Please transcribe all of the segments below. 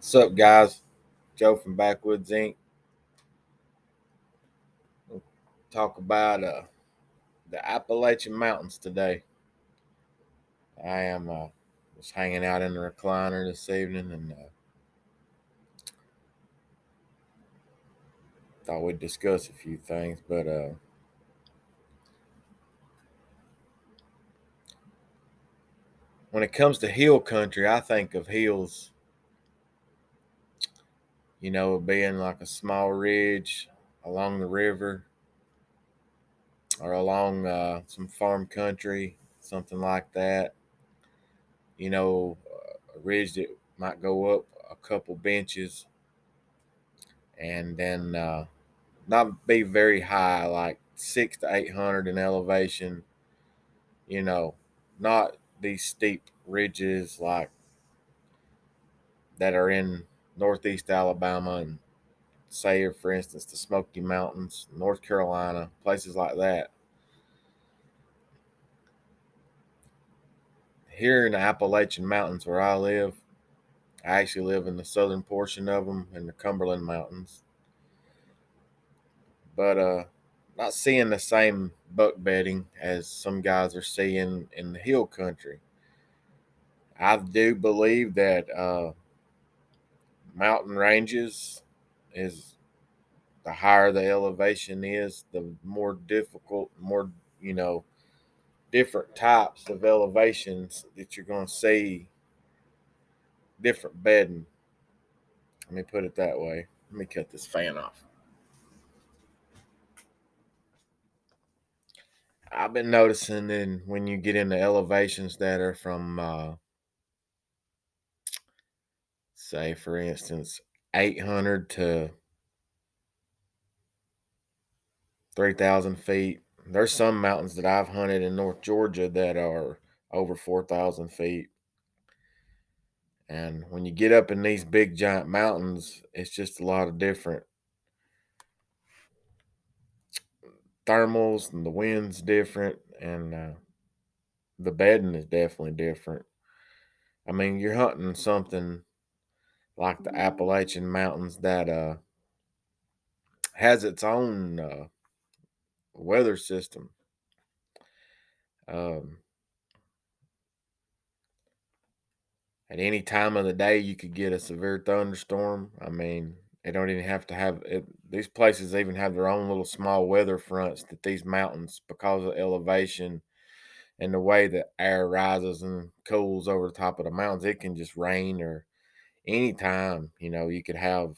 What's up, guys? Joe from Backwoods Inc. We'll talk about the Appalachian Mountains today. I am just hanging out in the recliner this evening and thought we'd discuss a few things. But when it comes to hill country, I think of hills, being like a small ridge along the river or along some farm country, something like that. A ridge that might go up a couple benches and then not be very high, like 600 to 800 in elevation. You know, not these steep ridges like that are in northeast Alabama and say, for instance, the Smoky Mountains, North Carolina, places like that. Here in the Appalachian Mountains where I live, I actually live in the southern portion of them in the Cumberland Mountains. But not seeing the same buck bedding as some guys are seeing in the hill country. I do believe that mountain ranges is the higher the elevation is, the more difficult, more you know, different types of elevations that you're going to see, different bedding. Let me put it that way. Let me cut this fan off. I've been noticing that when you get into elevations that are from, say, for instance, 800 to 3,000 feet. There's some mountains that I've hunted in North Georgia that are over 4,000 feet. And when you get up in these big giant mountains, it's just a lot of different thermals, and the wind's different, and the bedding is definitely different. I mean, you're hunting something like the Appalachian Mountains that has its own weather system. Um, at any time of the day, you could get a severe thunderstorm. I mean, they don't even have to have it. These places even have their own little small weather fronts that these mountains, because of elevation and the way the air rises and cools over the top of the mountains, it can just rain or anytime. You could have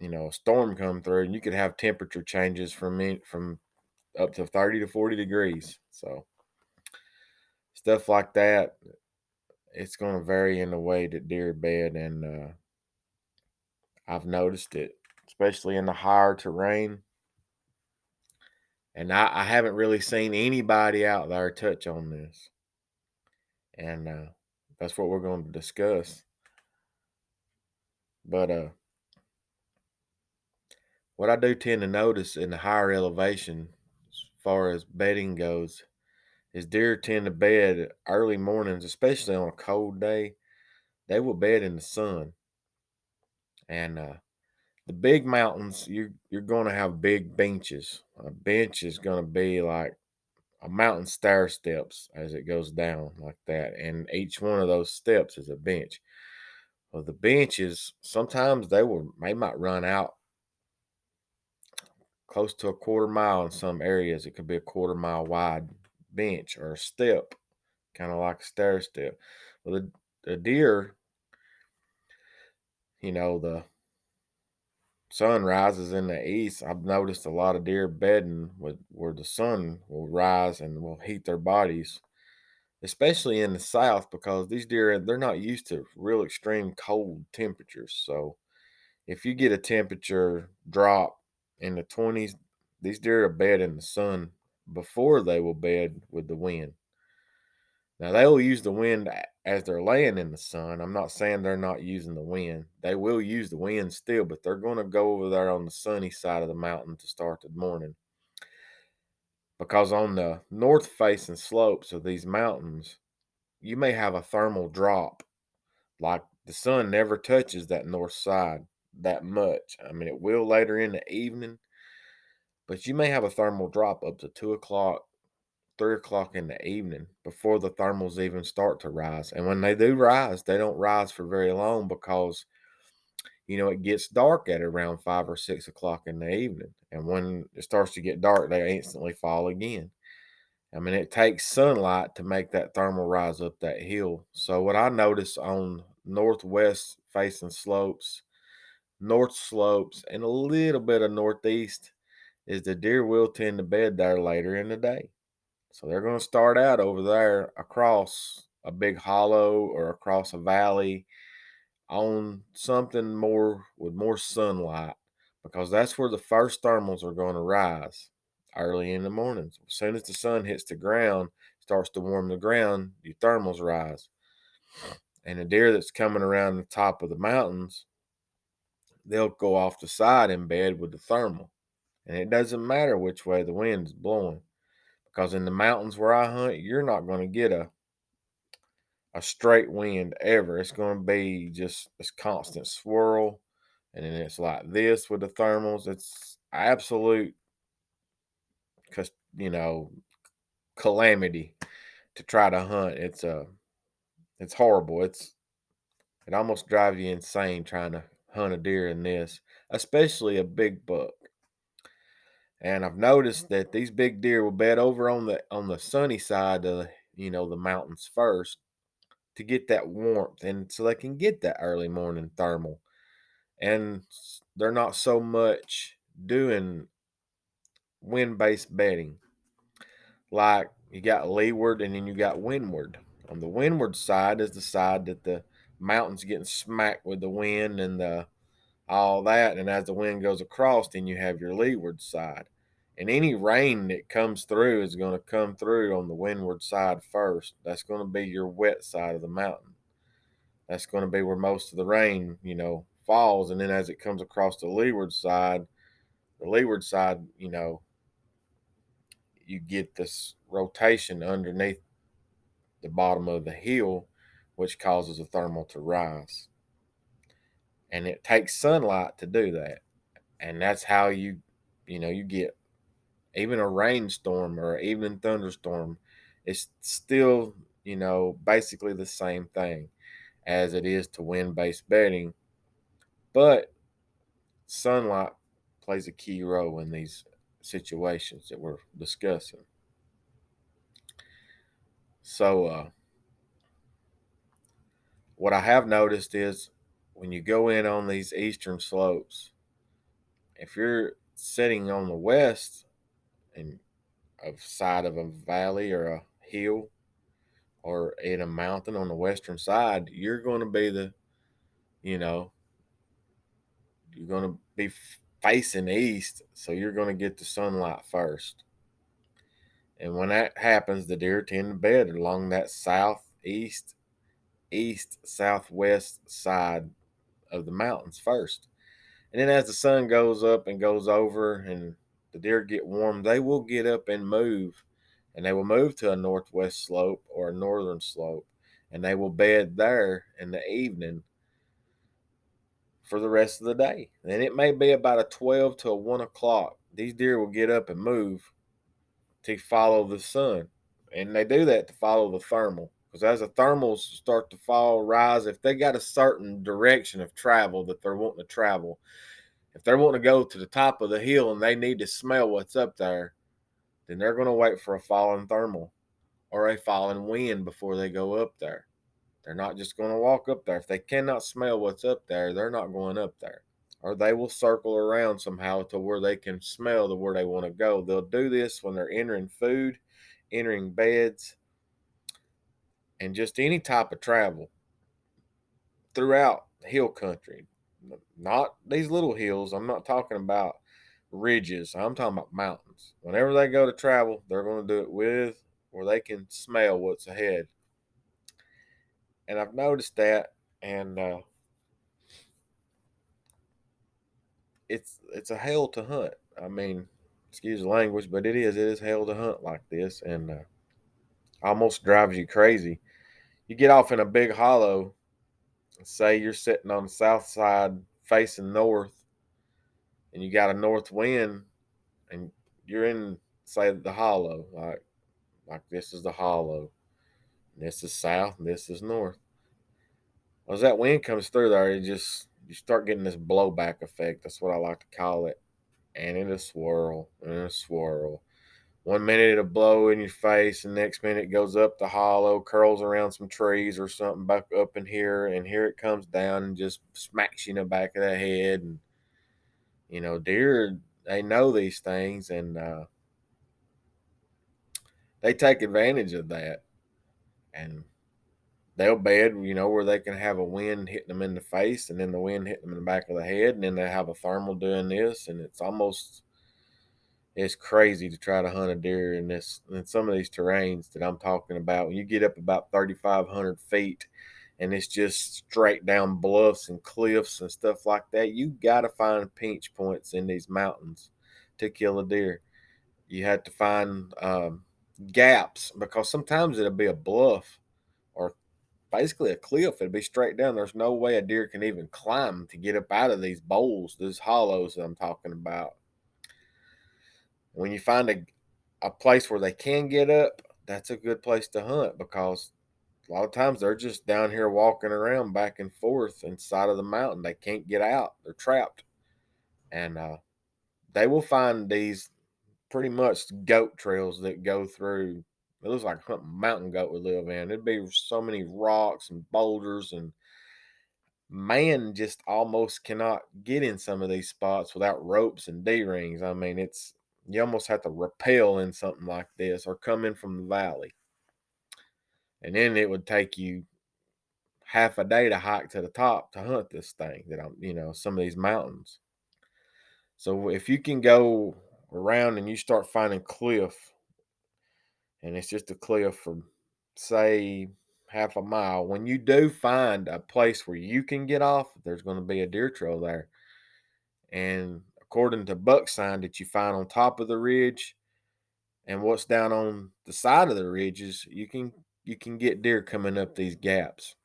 a storm come through, and you could have temperature changes from up to 30 to 40 degrees. So stuff like that, it's going to vary in the way that deer bed, and I've noticed it, especially in the higher terrain. And I haven't really seen anybody out there touch on this. And that's what we're going to discuss. But what I do tend to notice in the higher elevation, as far as bedding goes, is deer tend to bed early mornings, especially on a cold day. They will bed in the sun. And the big mountains, you're going to have big benches. A bench is going to be like a mountain stair steps as it goes down like that, and each one of those steps is a bench. Well, the benches sometimes they might run out close to a quarter mile in some areas. It could be a quarter mile wide bench or a step, kind of like a stair step. Well, the deer, the sun rises in the east. I've noticed a lot of deer bedding with where the sun will rise and will heat their bodies, especially in the south, because these deer, they're not used to real extreme cold temperatures. So if you get a temperature drop in the 20s, these deer are bed in the sun before they will bed with the wind. Now they will use the wind as they're laying in the sun. I'm not saying they're not using the wind. They will use the wind still, but they're going to go over there on the sunny side of the mountain to start the morning. Because on the north facing slopes of these mountains, you may have a thermal drop like the sun never touches that north side that much. I mean, it will later in the evening, but you may have a thermal drop up to 2 o'clock, 3 o'clock in the evening before the thermals even start to rise. And when they do rise, they don't rise for very long because it gets dark at around 5 or 6 o'clock in the evening. And when it starts to get dark, they instantly fall again. I mean, it takes sunlight to make that thermal rise up that hill. So, what I notice on northwest facing slopes, north slopes, and a little bit of northeast is the deer will tend to bed there later in the day. So, they're going to start out over there across a big hollow or across a valley on something more with more sunlight because that's where the first thermals are going to rise early in the mornings. As soon as the sun hits the ground, starts to warm the ground, your thermals rise. And the deer that's coming around the top of the mountains, they'll go off the side in bed with the thermal. And it doesn't matter which way the wind is blowing because in the mountains where I hunt, you're not going to get a straight wind ever. It's going to be just this constant swirl. And then it's like this with the thermals. It's absolute, cause calamity to try to hunt. It's horrible. It almost drives you insane trying to hunt a deer in this, especially a big buck. And I've noticed that these big deer will bed over on the sunny side of the mountains first to get that warmth, and so they can get that early morning thermal. And they're not so much doing wind-based bedding. Like you got leeward and then you got windward. On the windward side is the side that the mountain's getting smacked with the wind and all that. And as the wind goes across, then you have your leeward side. And any rain that comes through is going to come through on the windward side first. That's going to be your wet side of the mountain. That's going to be where most of the rain, falls. And then as it comes across the leeward side, you get this rotation underneath the bottom of the hill, which causes the thermal to rise. And it takes sunlight to do that. And that's how you get even a rainstorm or an evening thunderstorm. It's still, basically the same thing as it is to wind based bedding. But sunlight plays a key role in these situations that we're discussing. So, what I have noticed is when you go in on these eastern slopes, if you're sitting on the west and of side of a valley or a hill or in a mountain on the western side, you're going to be you know, you're going to be facing east, so you're going to get the sunlight first. And when that happens, the deer tend to bed along that southeast, east, southwest side of the mountains first. And then as the sun goes up and goes over and the deer get warm, they will get up and move. And they will move to a northwest slope or a northern slope. And they will bed there in the evening for the rest of the day. And it may be about a 12 to a 1 o'clock. These deer will get up and move to follow the sun. And they do that to follow the thermal. Because as the thermals start to fall, rise, if they got a certain direction of travel that they're wanting to travel, if they're wanting to go to the top of the hill and they need to smell what's up there, then they're going to wait for a falling thermal or a falling wind before they go up there. They're not just going to walk up there. If they cannot smell what's up there, they're not going up there. Or they will circle around somehow to where they can smell to where they want to go. They'll do this when they're entering food, entering beds, and just any type of travel throughout hill country. Not these little hills. I'm not talking about ridges. I'm talking about mountains. Whenever they go to travel, they're going to do it with where they can smell what's ahead. And I've noticed that, and it's a hell to hunt. I mean, excuse the language, but it is. It is hell to hunt like this, and almost drives you crazy. You get off in a big hollow, Say you're sitting on the south side facing north, and you got a north wind, and you're in, say, the hollow, like this is the hollow, and this is south, and this is north. As that wind comes through there, you start getting this blowback effect. That's what I like to call it, and it'll swirl and it'll swirl. One minute it'll blow in your face, and next minute it goes up the hollow, curls around some trees or something back up in here, and here it comes down and just smacks you in the back of the head. And deer, they know these things, and they take advantage of that, and they'll bed, where they can have a wind hitting them in the face, and then the wind hitting them in the back of the head, and then they have a thermal doing this, and it's crazy to try to hunt a deer in some of these terrains that I'm talking about. When you get up about 3,500 feet, and it's just straight down bluffs and cliffs and stuff like that, you got to find pinch points in these mountains to kill a deer. You have to find gaps, because sometimes it'll be a bluff or basically a cliff. It'll be straight down. There's no way a deer can even climb to get up out of these bowls, these hollows that I'm talking about. When you find a place where they can get up, that's a good place to hunt, because a lot of times they're just down here walking around back and forth inside of the mountain. They can't get out. They're trapped. And they will find these pretty much goat trails that go through. It looks like hunting mountain goat would live in. There'd be so many rocks and boulders, and man just almost cannot get in some of these spots without ropes and D rings. I mean, you almost have to rappel in something like this or come in from the valley. And then it would take you half a day to hike to the top to hunt this thing some of these mountains. So if you can go around and you start finding cliff, and it's just a cliff for, say, half a mile, when you do find a place where you can get off, there's going to be a deer trail there. And according to buck sign that you find on top of the ridge and what's down on the side of the ridges, you can get deer coming up these gaps.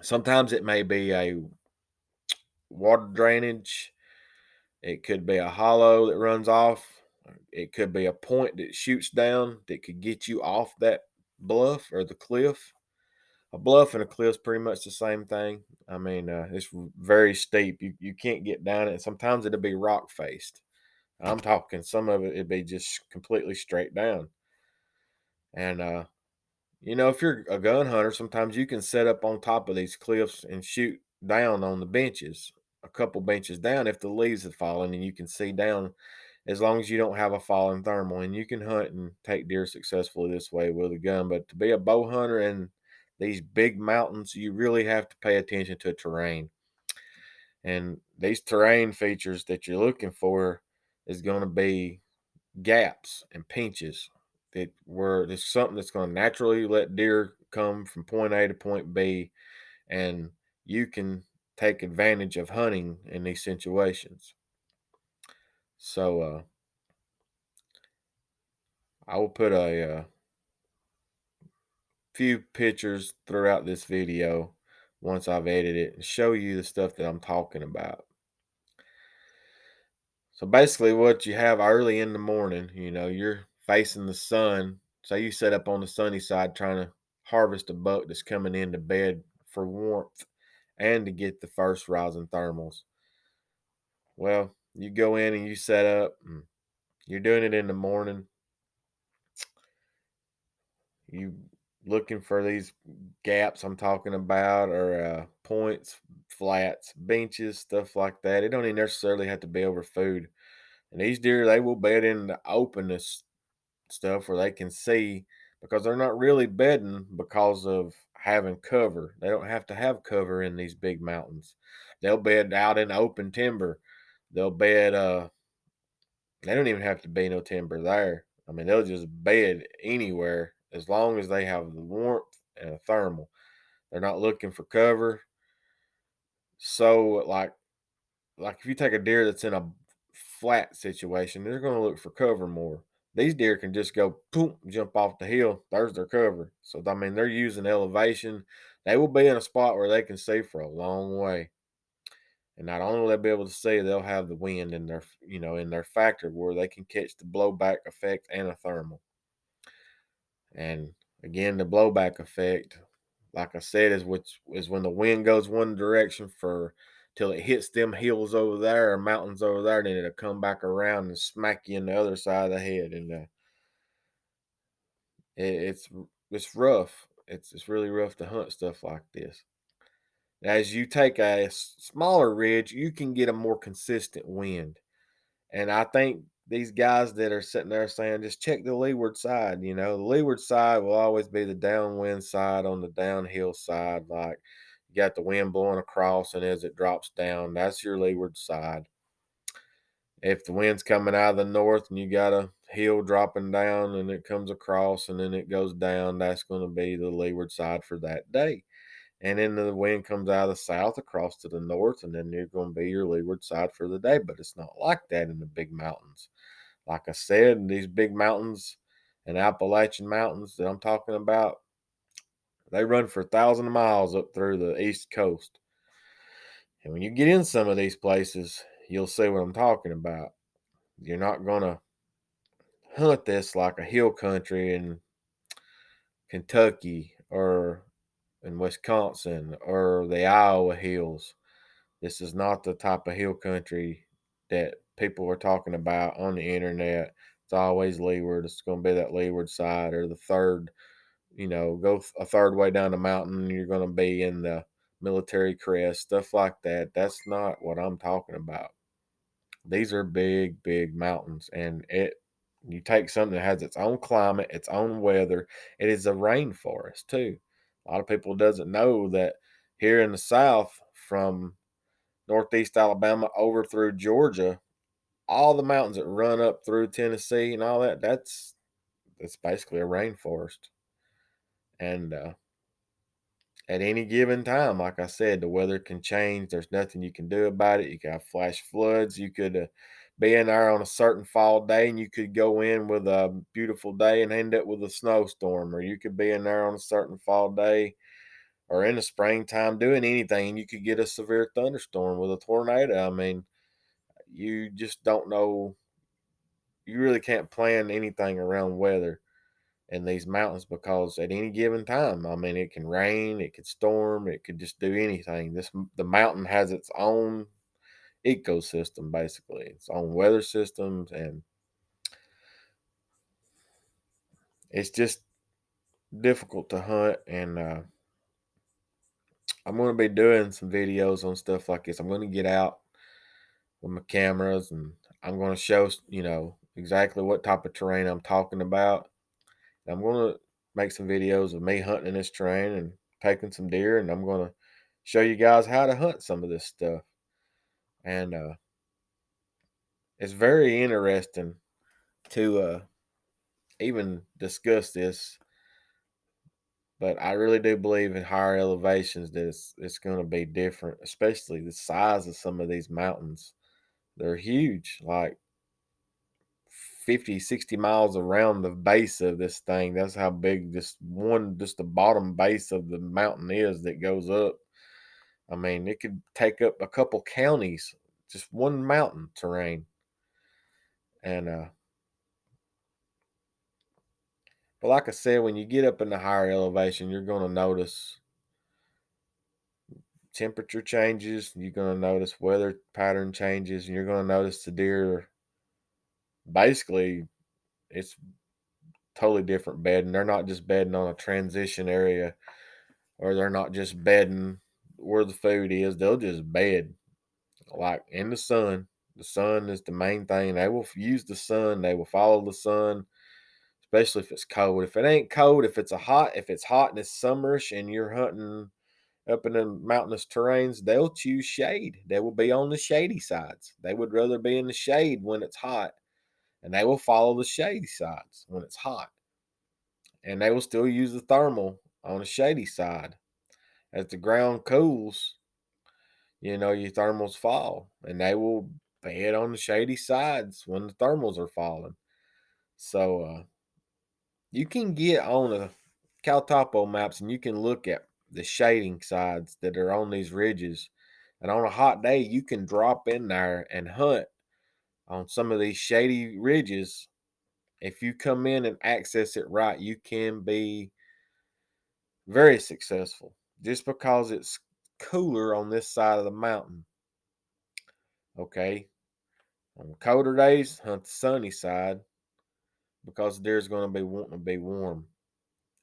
Sometimes it may be a water drainage. It could be a hollow that runs off. It could be a point that shoots down that could get you off that bluff or the cliff. A bluff and a cliff is pretty much the same thing. I mean, it's very steep. You can't get down it. Sometimes it'll be rock faced. I'm talking some of it'd be just completely straight down. And if you're a gun hunter, sometimes you can set up on top of these cliffs and shoot down on the benches, a couple benches down if the leaves have fallen, and you can see down, as long as you don't have a falling thermal. And you can hunt and take deer successfully this way with a gun. But to be a bow hunter in these big mountains, you really have to pay attention to terrain. And these terrain features that you're looking for is going to be gaps and pinches that where there's something that's going to naturally let deer come from point A to point B, and you can take advantage of hunting in these situations. So I will put a few pictures throughout this video once I've edited it and show you the stuff that I'm talking about. So basically, what you have early in the morning, you're facing the sun. Say you set up on the sunny side trying to harvest a buck that's coming into bed for warmth and to get the first rising thermals. Well, you go in and you set up, and you're doing it in the morning. You looking for these gaps I'm talking about, or points, flats, benches, stuff like that. It don't even necessarily have to be over food. And these deer, they will bed in the openness stuff where they can see, because they're not really bedding because of having cover. They don't have to have cover in these big mountains. They'll bed out in open timber. They'll bed they don't even have to be no timber there. I mean, they'll just bed anywhere as long as they have the warmth and a thermal. They're not looking for cover. So like if you take a deer that's in a flat situation, they're going to look for cover more. These deer can just go boom, jump off the hill. There's their cover. So I mean, they're using elevation. They will be in a spot where they can see for a long way. And not only will they be able to see, they'll have the wind in their, in their factor where they can catch the blowback effect and a thermal. And again, the blowback effect, like I said, is when the wind goes one direction for till it hits them hills over there or mountains over there, then it'll come back around and smack you in the other side of the head. And it's rough. It's really rough to hunt stuff like this. As you take a smaller ridge, you can get a more consistent wind. And I think these guys that are sitting there saying, just check the leeward side, the leeward side will always be the downwind side on the downhill side. Like you got the wind blowing across, and as it drops down, that's your leeward side. If the wind's coming out of the north and you got a hill dropping down and it comes across and then it goes down, that's going to be the leeward side for that day. And then the wind comes out of the south across to the north, and then you're going to be your leeward side for the day. But it's not like that in the big mountains. Like I said, these big mountains and Appalachian mountains that I'm talking about, they run for 1,000 miles up through the east coast. And when you get in some of these places, you'll see what I'm talking about. You're not going to hunt this like a hill country in Kentucky or in Wisconsin or the Iowa hills. This is not the type of hill country that people are talking about on the internet. It's always leeward. It's going to be that leeward side or the third, go a third way down the mountain. You're going to be in the military crest, stuff like that. That's not what I'm talking about. These are big, big mountains, and you take something that has its own climate, its own weather. It is a rainforest too. A lot of people doesn't know that here in the South, from Northeast Alabama over through Georgia, all the mountains that run up through Tennessee and all that, that's basically a rainforest. And at any given time, like I said, the weather can change. There's nothing you can do about it. You can have flash floods. You could be in there on a certain fall day, and you could go in with a beautiful day and end up with a snowstorm, or you could be in there on a certain fall day or in the springtime doing anything, and you could get a severe thunderstorm with a tornado. I mean, you just don't know. You really can't plan anything around weather in these mountains because at any given time, I mean, it can rain, it could storm, it could just do anything. The mountain has its own ecosystem, basically, its own weather systems, and it's just difficult to hunt. And I'm going to be doing some videos on stuff like this. I'm going to get out with my cameras, and I'm going to show exactly what type of terrain I'm talking about. I'm going to make some videos of me hunting in this terrain and taking some deer, and I'm going to show you guys how to hunt some of this stuff. And it's very interesting to even discuss this, but I really do believe in higher elevations that it's going to be different, especially the size of some of these mountains. They're huge, like 50, 60 miles around the base of this thing. That's how big just the bottom base of the mountain is that goes up. I mean, it could take up a couple counties, just one mountain terrain. And but like I said, when you get up in the higher elevation, you're going to notice temperature changes. You're going to notice weather pattern changes, and you're going to notice the deer. Basically, it's totally different bedding. They're not just bedding on a transition area, or they're not just bedding where the food is. They'll just bed like in the sun. The sun is the main thing. They will use the sun. They will follow the sun, especially if it's cold. If it ain't cold, if it's hot and it's summerish and you're hunting up in the mountainous terrains, they'll choose shade. They will be on the shady sides. They would rather be in the shade when it's hot, and they will follow the shady sides when it's hot. And they will still use the thermal on the shady side. As the ground cools, your thermals fall, and they will bed on the shady sides when the thermals are falling. So you can get on the Caltopo maps and you can look at the shading sides that are on these ridges. And on a hot day, you can drop in there and hunt on some of these shady ridges. If you come in and access it right, you can be very successful just because it's cooler on this side of the mountain. Okay. On colder days, hunt the sunny side because deer's going to be wanting to be warm.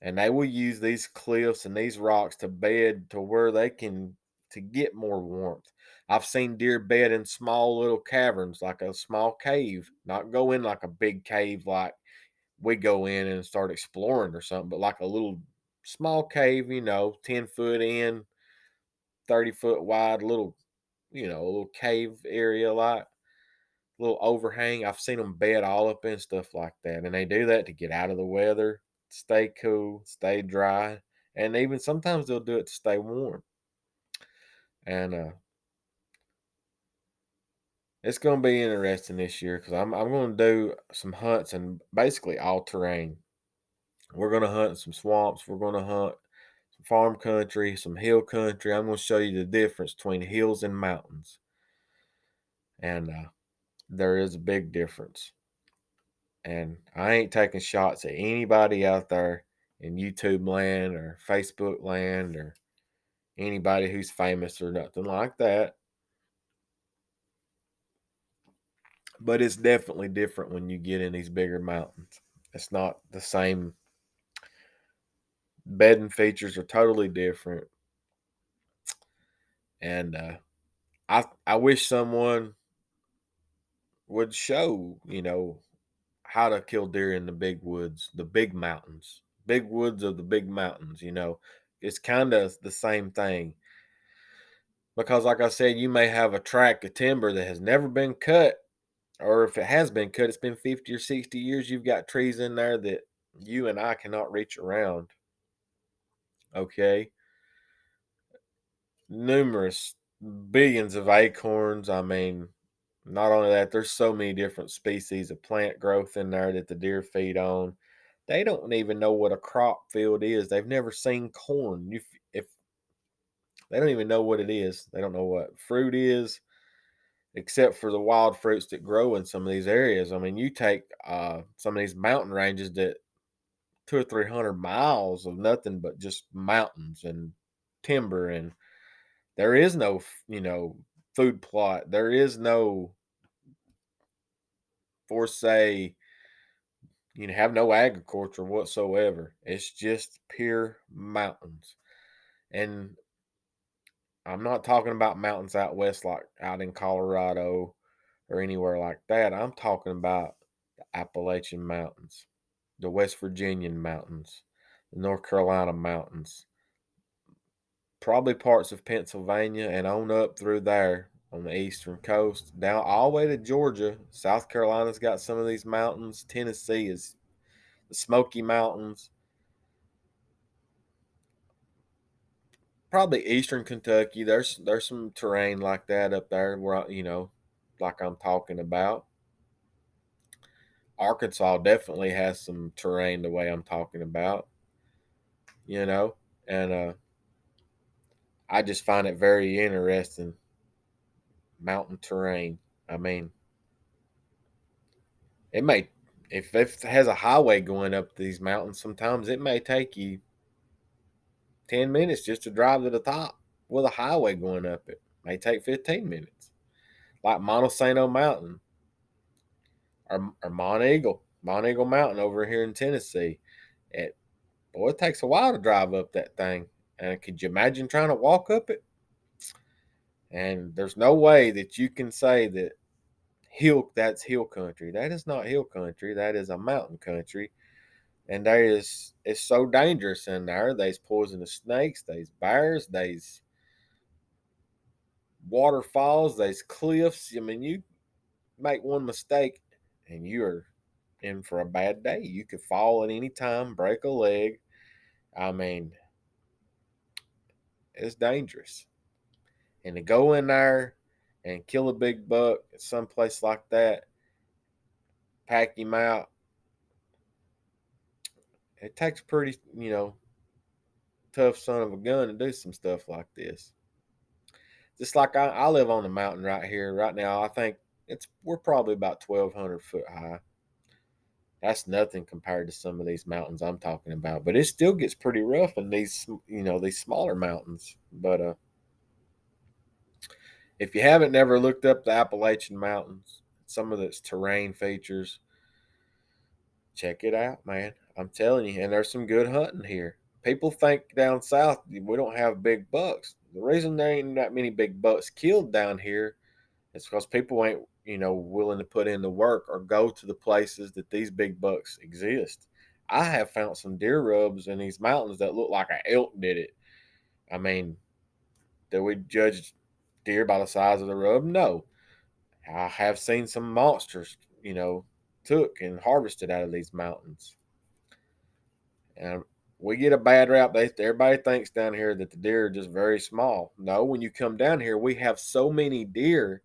And they will use these cliffs and these rocks to bed to where they can to get more warmth. I've seen deer bed in small little caverns, like a small cave, not go in like a big cave like we go in and start exploring or something, but like a little small cave, 10 foot in, 30 foot wide, little, a little cave area, like little overhang. I've seen them bed all up in stuff like that, and they do that to get out of the weather, stay cool, stay dry, and even sometimes they'll do it to stay warm. And it's going to be interesting this year because I'm going to do some hunts and basically all terrain. We're going to hunt in some swamps. We're going to hunt some farm country, some hill country. I'm going to show you the difference between hills and mountains, and there is a big difference. And I ain't taking shots at anybody out there in YouTube land or Facebook land or anybody who's famous or nothing like that. But it's definitely different when you get in these bigger mountains. It's not the same. Bedding features are totally different. And I wish someone would show, how to kill deer in the big woods, the big mountains, big woods of the big mountains. It's kind of the same thing. Because, like I said, you may have a tract of timber that has never been cut, or if it has been cut, it's been 50 or 60 years. You've got trees in there that you and I cannot reach around. Okay. Numerous billions of acorns. I mean, not only that, there's so many different species of plant growth in there that the deer feed on. They don't even know what a crop field is. They've never seen corn. If they don't even know what it is, they don't know what fruit is, except for the wild fruits that grow in some of these areas. I mean, you take some of these mountain ranges that 200 or 300 miles of nothing but just mountains and timber, and there is no, food plot. There is no, for say, have no agriculture whatsoever. It's just pure mountains. And I'm not talking about mountains out west, like out in Colorado or anywhere like that. I'm talking about the Appalachian Mountains, the West Virginian mountains, the North Carolina mountains, probably parts of Pennsylvania and on up through there on the eastern coast, down all the way to Georgia. South Carolina's got some of these mountains. Tennessee is the Smoky Mountains. Probably eastern Kentucky. There's some terrain like that up there where like I'm talking about. Arkansas definitely has some terrain the way I'm talking about, and I just find it very interesting. Mountain terrain. I mean, it may, if it has a highway going up these mountains, sometimes it may take you 10 minutes just to drive to the top with a highway going up it. May take 15 minutes. Like Montesano Mountain or Mont Eagle Mountain over here in Tennessee. It Boy, it takes a while to drive up that thing. And could you imagine trying to walk up it? And there's no way that you can say that that's hill country. That is not hill country. That is a mountain country. And it's so dangerous in there. There's poisonous snakes, there's bears, there's waterfalls, there's cliffs. I mean, you make one mistake and you're in for a bad day. You could fall at any time, break a leg. I mean, it's dangerous. And to go in there and kill a big buck at some place like that, pack him out, It takes a pretty, tough son of a gun to do some stuff like this. Just like I live on the mountain right here, right now. I think we're probably about 1,200 foot high. That's nothing compared to some of these mountains I'm talking about, but it still gets pretty rough in these smaller mountains. But if you haven't never looked up the Appalachian Mountains, some of its terrain features, check it out, man. I'm telling you, and there's some good hunting here. People think down south we don't have big bucks. The reason there ain't that many big bucks killed down here is because people ain't, willing to put in the work or go to the places that these big bucks exist. I have found some deer rubs in these mountains that look like an elk did it. I mean, do we judge deer by the size of the rub? No. I have seen some monsters, took and harvested out of these mountains. And we get a bad rap. Everybody thinks down here that the deer are just very small. No, when you come down here, we have so many deer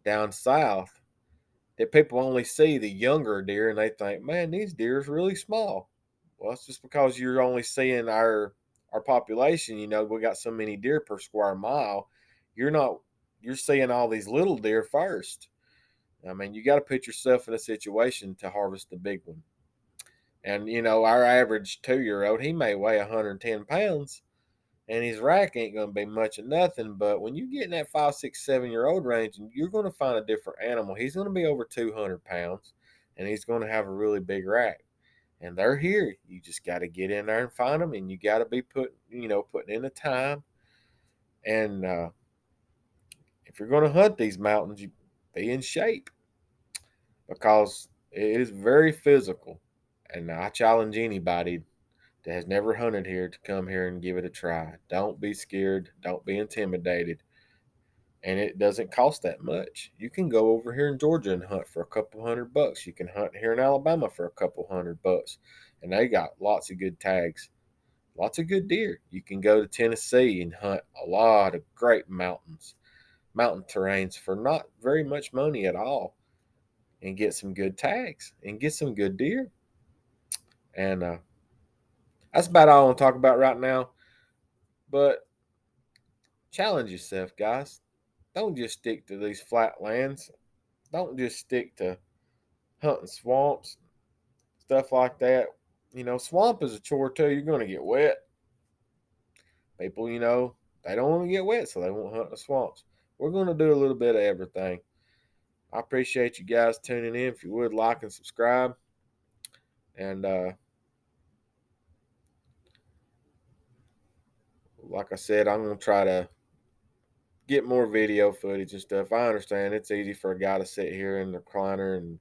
down south that people only see the younger deer and they think, man, these deer is really small. Well, it's just because you're only seeing our population. We got so many deer per square mile. You're not you're seeing all these little deer first. I mean, you got to put yourself in a situation to harvest the big one. And our average 2 year old, he may weigh 110 pounds, and his rack ain't going to be much of nothing. But when you get in that 5, 6, 7 year old range, you're going to find a different animal. He's going to be over 200 pounds, and he's going to have a really big rack. And they're here. You just got to get in there and find them, and you got to be putting in the time. And if you're going to hunt these mountains, you be in shape because it is very physical. And I challenge anybody that has never hunted here to come here and give it a try. Don't be scared. Don't be intimidated. And it doesn't cost that much. You can go over here in Georgia and hunt for a couple $100. You can hunt here in Alabama for a couple $100. And they got lots of good tags, lots of good deer. You can go to Tennessee and hunt a lot of great mountain terrains for not very much money at all and get some good tags and get some good deer. And that's about all I want to talk about right now. But challenge yourself, guys. Don't just stick to these flat lands. Don't just stick to hunting swamps, stuff like that. Swamp is a chore too. You're going to get wet. People, they don't want to get wet, so they won't hunt the swamps. We're going to do a little bit of everything. I appreciate you guys tuning in. If you would like and subscribe. And like I said, I'm going to try to get more video footage and stuff. I understand it's easy for a guy to sit here in the recliner and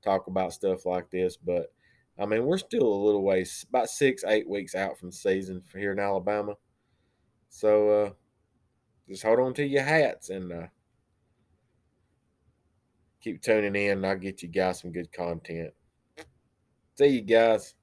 talk about stuff like this, but I mean, we're still a little ways, about 6, 8 weeks out from the season for here in Alabama. So just hold on to your hats and keep tuning in. And I'll get you guys some good content. See you guys.